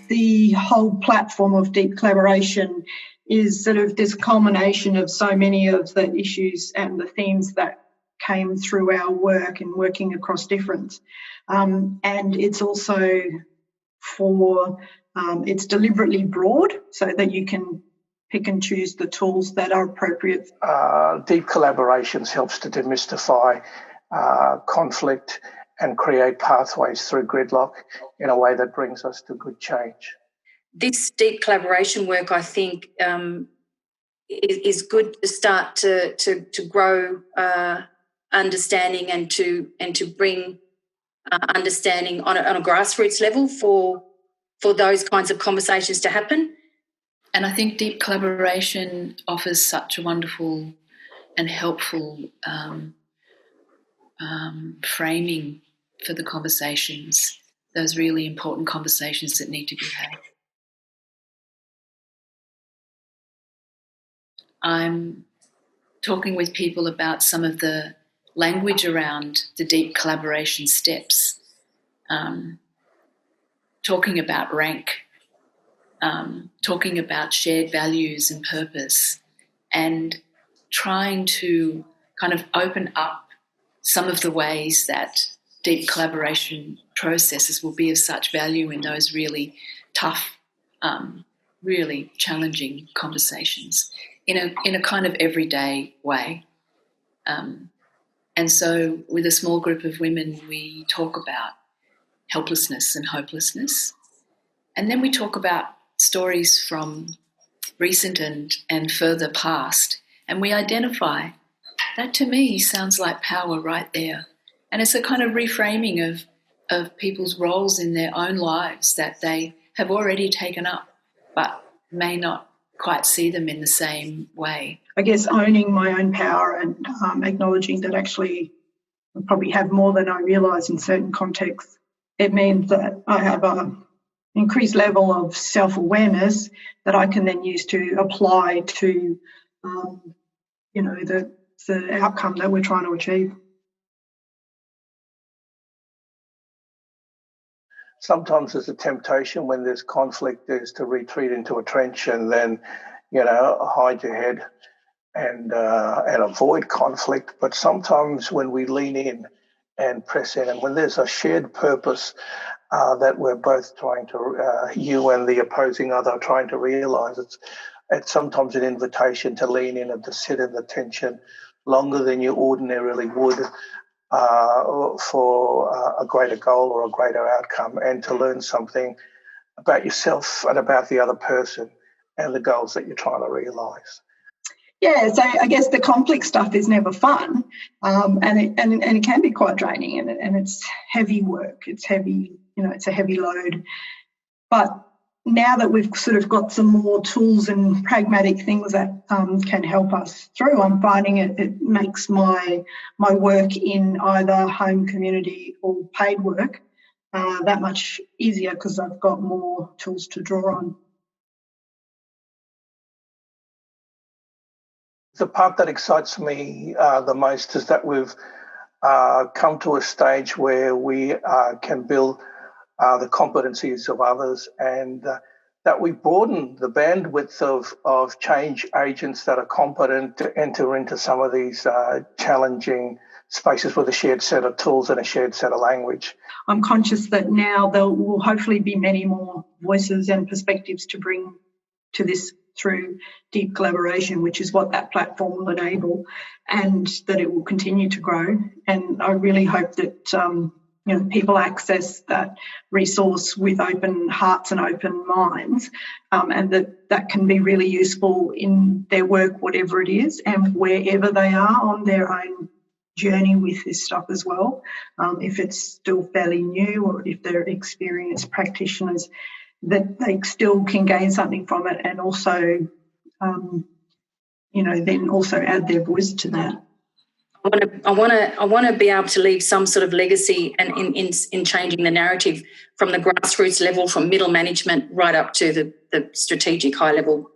the whole platform of deep collaboration is sort of this culmination of so many of the issues and the themes that came through our work and working across difference. And it's also it's deliberately broad so that you can pick and choose the tools that are appropriate. Deep collaborations helps to demystify conflict and create pathways through gridlock in a way that brings us to good change. This deep collaboration work, I think, is good to start to grow understanding and to bring understanding on a grassroots level for those kinds of conversations to happen. And I think deep collaboration offers such a wonderful and helpful framing for the conversations, those really important conversations that need to be had. I'm talking with people about some of the language around the deep collaboration steps, talking about rank, talking about shared values and purpose, and trying to kind of open up some of the ways that deep collaboration processes will be of such value in those really tough, really challenging conversations in a kind of everyday way. And so with a small group of women, we talk about helplessness and hopelessness. And then we talk about stories from recent and further past. And we identify that, to me, sounds like power right there. And it's a kind of reframing of people's roles in their own lives that they have already taken up but may not quite see them in the same way. I guess owning my own power and acknowledging that actually I probably have more than I realise in certain contexts. It means that I have an increased level of self-awareness that I can then use to apply to, the outcome that we're trying to achieve. Sometimes there's a temptation when there's conflict is to retreat into a trench and then, hide your head and avoid conflict. But sometimes when we lean in and press in, and when there's a shared purpose that we're both trying to, you and the opposing other are trying to realise, it's sometimes an invitation to lean in and to sit in the tension longer than you ordinarily would for a greater goal or a greater outcome, and to learn something about yourself and about the other person and the goals that you're trying to realise. Yeah, so I guess the conflict stuff is never fun, and it can be quite draining, and it's heavy work. It's heavy, it's a heavy load. But now that we've sort of got some more tools and pragmatic things that can help us through, I'm finding it makes my work in either home, community or paid work that much easier because I've got more tools to draw on. The part that excites me the most is that we've come to a stage where we can build the competencies of others, and that we broaden the bandwidth of change agents that are competent to enter into some of these challenging spaces with a shared set of tools and a shared set of language. I'm conscious that now there will hopefully be many more voices and perspectives to bring to this through deep collaboration, which is what that platform will enable, and that it will continue to grow. And I really hope that people access that resource with open hearts and open minds, and that can be really useful in their work, whatever it is, and wherever they are on their own journey with this stuff as well. If it's still fairly new or if they're experienced practitioners, that they still can gain something from it, and also, then also add their voice to that. I want to be able to leave some sort of legacy and in changing the narrative from the grassroots level, from middle management right up to the strategic high level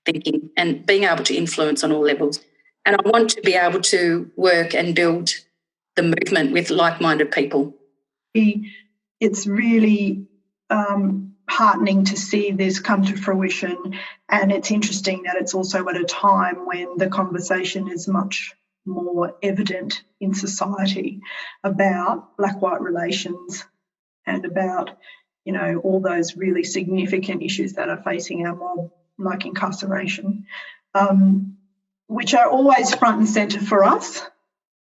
thinking, and being able to influence on all levels. And I want to be able to work and build the movement with like-minded people. It's really heartening to see this come to fruition. And it's interesting that it's also at a time when the conversation is much more evident in society about black-white relations and about, you know, all those really significant issues that are facing our mob, like incarceration, which are always front and centre for us,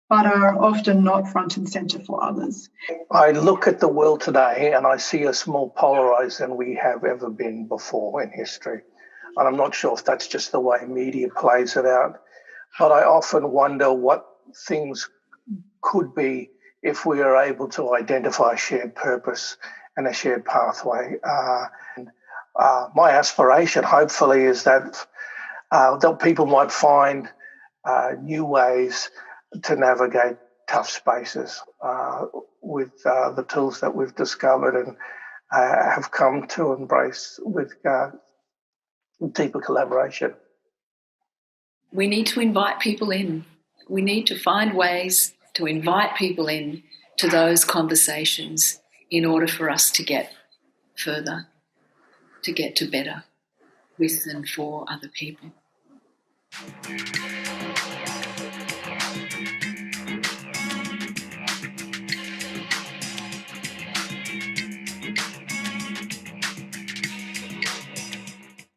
but are often not front and centre for others. I look at the world today and I see us more polarised than we have ever been before in history. And I'm not sure if that's just the way media plays it out, but I often wonder what things could be if we are able to identify a shared purpose and a shared pathway. My aspiration, hopefully, is that people might find new ways to navigate tough spaces with the tools that we've discovered and have come to embrace with deeper collaboration. We need to invite people in. We need to find ways to invite people in to those conversations in order for us to get further, to get to better with and for other people.